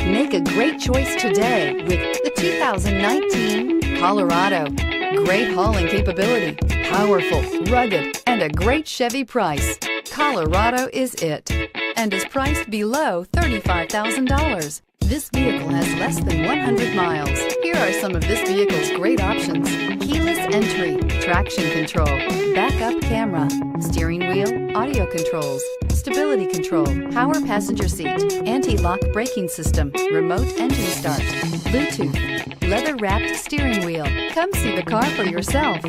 Make a great choice today with the 2019 Colorado. Great hauling capability, powerful, rugged, and a great Chevy price. Colorado is it, and is priced below $35,000. This vehicle has less than 100 miles. Here are some of this vehicle's great options: keyless entry, traction control, backup camera, steering wheel audio controls, stability control, power passenger seat, anti-lock braking system, remote engine start, Bluetooth, leather-wrapped steering wheel. Come see the car for yourself.